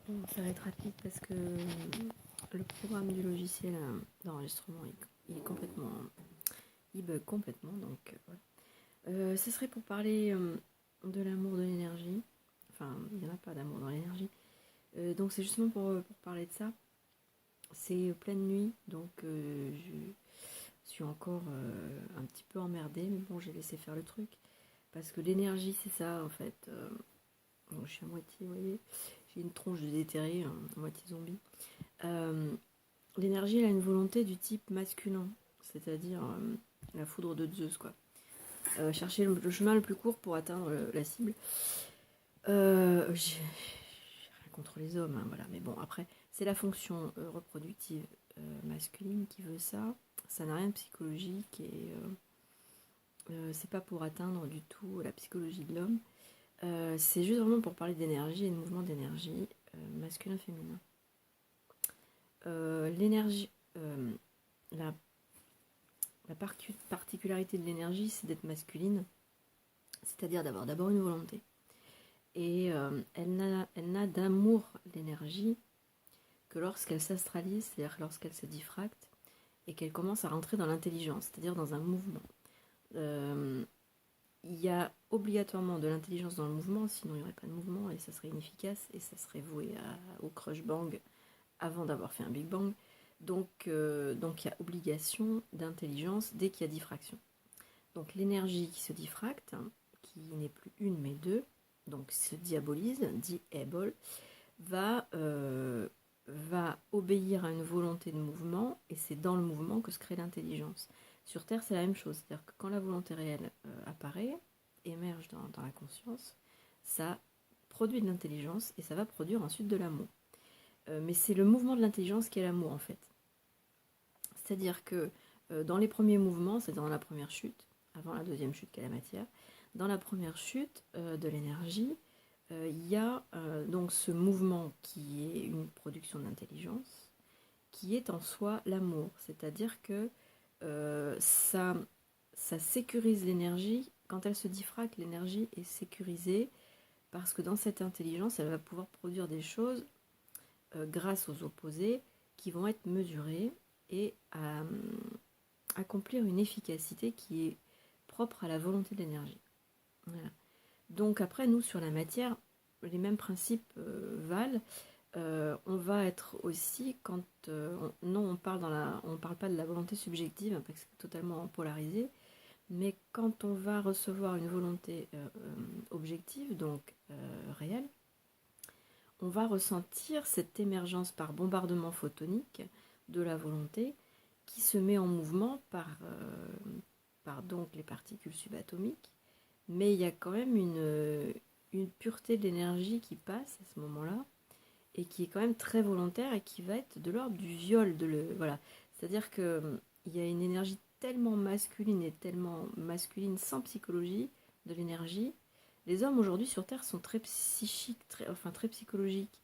Bon, ça va être rapide parce que le programme du logiciel d'enregistrement il est complètement, il bug complètement. Donc, voilà. Ce serait pour parler de l'amour de l'énergie. Enfin, il n'y en a pas d'amour dans l'énergie. Donc, c'est justement pour parler de ça. C'est pleine nuit, donc je suis encore un petit peu emmerdée, mais bon, j'ai laissé faire le truc. Parce que l'énergie, c'est ça, en fait. Donc, je suis à moitié, vous voyez, j'ai une tronche de déterré, à moitié zombie. Euh, L'énergie, elle a une volonté du type masculin, c'est-à-dire la foudre de Zeus, quoi. Chercher le chemin le plus court pour atteindre la cible. J'ai rien contre les hommes, hein, voilà. Mais bon, après, c'est la fonction reproductive masculine qui veut ça. Ça n'a rien de psychologique et c'est pas pour atteindre du tout la psychologie de l'homme. C'est juste vraiment pour parler d'énergie et de mouvement d'énergie masculin-féminin. L'énergie, la La particularité de l'énergie, c'est d'être masculine, c'est-à-dire d'avoir d'abord une volonté. Et elle n'a d'amour l'énergie que lorsqu'elle s'astralise, c'est-à-dire lorsqu'elle se diffracte, et qu'elle commence à rentrer dans l'intelligence, c'est-à-dire dans un mouvement. Il y a obligatoirement de l'intelligence dans le mouvement, sinon il n'y aurait pas de mouvement, et ça serait inefficace, et ça serait voué au crush bang avant d'avoir fait un Big Bang. Donc il y a obligation d'intelligence dès qu'il y a diffraction. Donc l'énergie qui se diffracte, qui n'est plus une mais deux, donc se diabolise, diable, va obéir à une volonté de mouvement, et c'est dans le mouvement que se crée l'intelligence. Sur Terre, c'est la même chose, c'est-à-dire que quand la volonté réelle apparaît, émerge dans la conscience, ça produit de l'intelligence et ça va produire ensuite de l'amour. Mais c'est le mouvement de l'intelligence qui est l'amour en fait. C'est-à-dire que dans les premiers mouvements, c'est dans la première chute, avant la deuxième chute qu'est la matière, dans la première chute de l'énergie, il y a donc ce mouvement qui est une production d'intelligence, qui est en soi l'amour. C'est-à-dire que ça sécurise l'énergie. Quand elle se diffracte, l'énergie est sécurisée parce que dans cette intelligence, elle va pouvoir produire des choses grâce aux opposés qui vont être mesurées et accomplir une efficacité qui est propre à la volonté de l'énergie. Voilà. Donc après, nous, sur la matière, les mêmes principes valent. On va être aussi, quand on parle pas de la volonté subjective, parce que c'est totalement polarisé, mais quand on va recevoir une volonté objective, donc réelle, on va ressentir cette émergence par bombardement photonique de la volonté qui se met en mouvement par donc les particules subatomiques, mais il y a quand même une pureté de l'énergie qui passe à ce moment-là, et qui est quand même très volontaire et qui va être de l'ordre du viol. Voilà. C'est-à-dire qu'il y a une énergie tellement masculine et tellement masculine sans psychologie de l'énergie. Les hommes aujourd'hui sur Terre sont très psychiques, très psychologiques.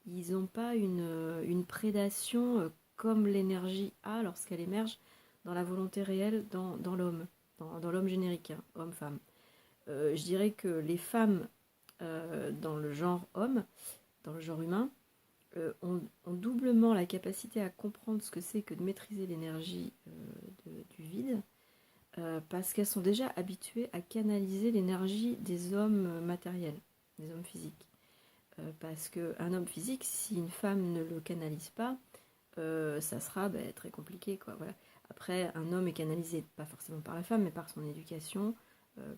Ils n'ont pas une prédation comme l'énergie a lorsqu'elle émerge dans la volonté réelle dans l'homme, dans l'homme générique, hein, homme-femme. Je dirais que les femmes dans le genre homme, dans le genre humain, ont doublement la capacité à comprendre ce que c'est que de maîtriser l'énergie du vide, parce qu'elles sont déjà habituées à canaliser l'énergie des hommes matériels, des hommes physiques. Parce qu'un homme physique, si une femme ne le canalise pas, ça sera très compliqué, quoi. Voilà. Après, un homme est canalisé pas forcément par la femme, mais par son éducation,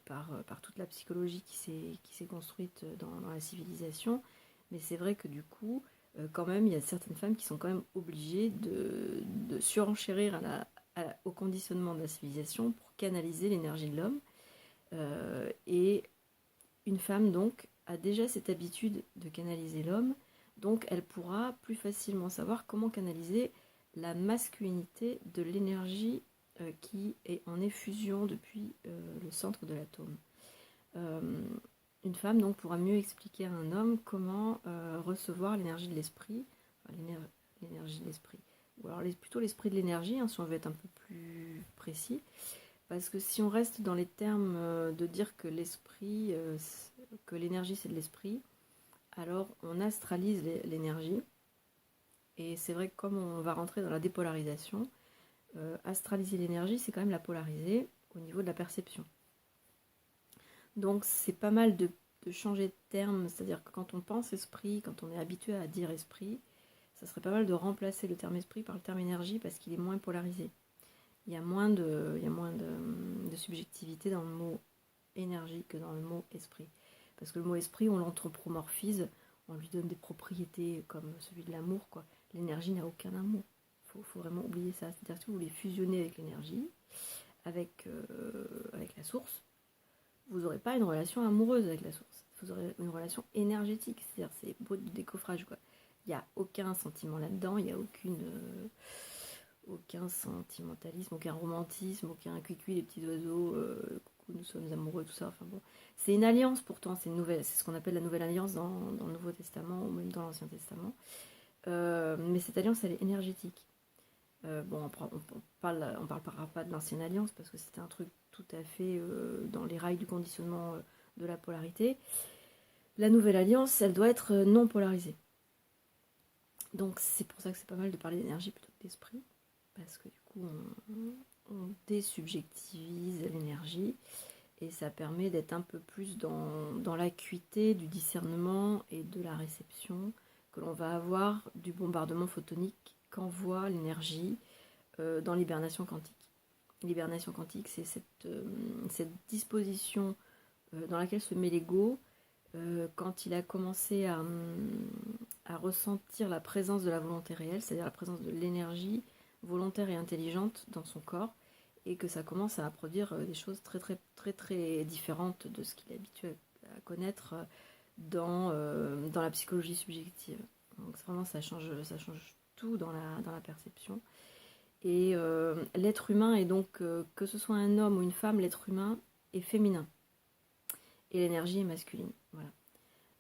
par toute la psychologie qui s'est construite dans la civilisation. Mais c'est vrai que du coup, quand même, il y a certaines femmes qui sont quand même obligées de surenchérir au conditionnement de la civilisation pour canaliser l'énergie de l'homme. Et une femme, donc, a déjà cette habitude de canaliser l'homme, donc elle pourra plus facilement savoir comment canaliser la masculinité de l'énergie qui est en effusion depuis le centre de l'atome. Une femme donc pourra mieux expliquer à un homme comment recevoir l'énergie de l'esprit, enfin, l'énergie de l'esprit, ou alors plutôt l'esprit de l'énergie, hein, si on veut être un peu plus précis, parce que si on reste dans les termes de dire que l'esprit, que l'énergie c'est de l'esprit, alors on astralise l'énergie. Et c'est vrai que comme on va rentrer dans la dépolarisation, astraliser l'énergie, c'est quand même la polariser au niveau de la perception. Donc c'est pas mal de changer de terme, c'est-à-dire que quand on pense esprit, quand on est habitué à dire esprit, ça serait pas mal de remplacer le terme esprit par le terme énergie parce qu'il est moins polarisé. Il y a moins de subjectivité dans le mot énergie que dans le mot esprit. Parce que le mot esprit, on l'anthropomorphise, on lui donne des propriétés comme celui de l'amour, quoi. L'énergie n'a aucun amour. Il faut vraiment oublier ça. C'est-à-dire que si vous voulez fusionner avec l'énergie, avec la source, vous n'aurez pas une relation amoureuse avec la source. Vous aurez une relation énergétique. C'est-à-dire c'est beau de décoffrage, quoi. Il n'y a aucun sentiment là-dedans, il n'y a aucun sentimentalisme, aucun romantisme, aucun cuicui, les petits oiseaux, coucou, nous sommes amoureux, tout ça. Enfin bon, c'est une alliance pourtant, c'est ce qu'on appelle la nouvelle alliance dans le Nouveau Testament ou même dans l'Ancien Testament. Mais cette alliance, elle est énergétique. Bon, on parlera pas de l'ancienne alliance parce que c'était un truc tout à fait dans les rails du conditionnement de la polarité. La nouvelle alliance, elle doit être non polarisée. Donc c'est pour ça que c'est pas mal de parler d'énergie plutôt que d'esprit, parce que du coup on désubjectivise l'énergie et ça permet d'être un peu plus dans l'acuité du discernement et de la réception que l'on va avoir du bombardement photonique qu'envoie l'énergie dans l'hibernation quantique. L'hibernation quantique, c'est cette disposition dans laquelle se met l'ego quand il a commencé à ressentir la présence de la volonté réelle, c'est-à-dire la présence de l'énergie volontaire et intelligente dans son corps, et que ça commence à produire des choses très très très très différentes de ce qu'il est habitué à connaître dans la psychologie subjective. Donc vraiment ça change tout dans la perception. Et l'être humain est donc, que ce soit un homme ou une femme, l'être humain est féminin. Et l'énergie est masculine. Voilà.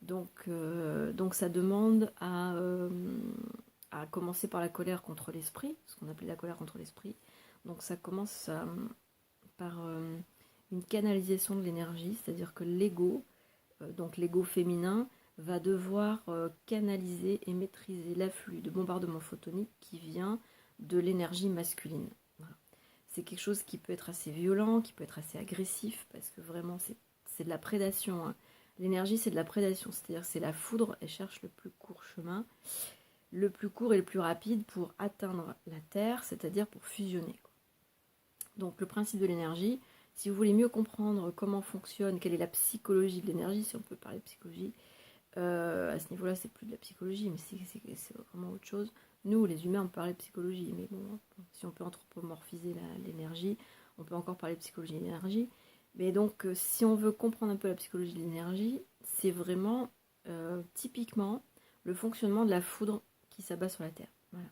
Donc ça demande à commencer par la colère contre l'esprit, ce qu'on appelait la colère contre l'esprit. Donc ça commence par une canalisation de l'énergie, c'est-à-dire que l'ego, donc l'ego féminin, va devoir canaliser et maîtriser l'afflux de bombardement photonique qui vient de l'énergie masculine. Voilà. C'est quelque chose qui peut être assez violent, qui peut être assez agressif, parce que vraiment c'est de la prédation. Hein. L'énergie, c'est de la prédation, c'est-à-dire c'est la foudre, elle cherche le plus court chemin, le plus court et le plus rapide pour atteindre la Terre, c'est-à-dire pour fusionner. Donc le principe de l'énergie, si vous voulez mieux comprendre comment fonctionne, quelle est la psychologie de l'énergie, si on peut parler de psychologie, à ce niveau-là, c'est plus de la psychologie, mais c'est vraiment autre chose. Nous, les humains, on parlait de psychologie, mais bon, si on peut anthropomorphiser l'énergie, on peut encore parler de psychologie de l'énergie. Mais donc, si on veut comprendre un peu la psychologie de l'énergie, c'est vraiment typiquement le fonctionnement de la foudre qui s'abat sur la Terre. Voilà.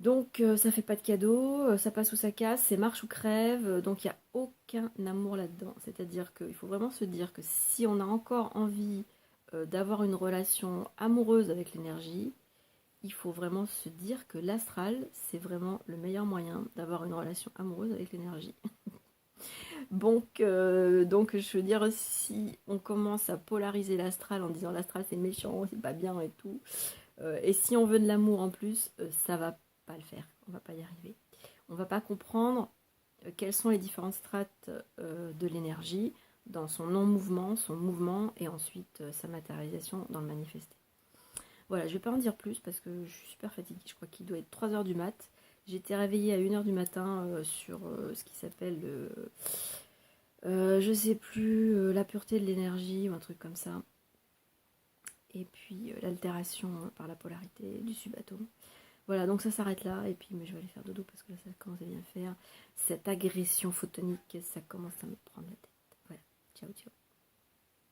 Donc, ça fait pas de cadeau, ça passe ou ça casse, c'est marche ou crève, donc il n'y a aucun amour là-dedans. C'est-à-dire qu'il faut vraiment se dire que si on a encore envie d'avoir une relation amoureuse avec l'énergie, il faut vraiment se dire que l'astral, c'est vraiment le meilleur moyen d'avoir une relation amoureuse avec l'énergie. donc, je veux dire, si on commence à polariser l'astral en disant l'astral c'est méchant, c'est pas bien et tout, et si on veut de l'amour en plus, ça va pas le faire, on va pas y arriver. On va pas comprendre quelles sont les différentes strates de l'énergie dans son non-mouvement, son mouvement et ensuite sa matérialisation dans le manifesté. Voilà, je vais pas en dire plus parce que je suis super fatiguée, je crois qu'il doit être 3h du mat. J'ai été réveillée à 1h du matin sur ce qui s'appelle je sais plus, la pureté de l'énergie ou un truc comme ça. Et puis l'altération par la polarité du subatome. Voilà, donc ça s'arrête là, et puis mais je vais aller faire dodo parce que là ça commence à bien faire. Cette agression photonique, ça commence à me prendre la tête. Voilà, ciao ciao.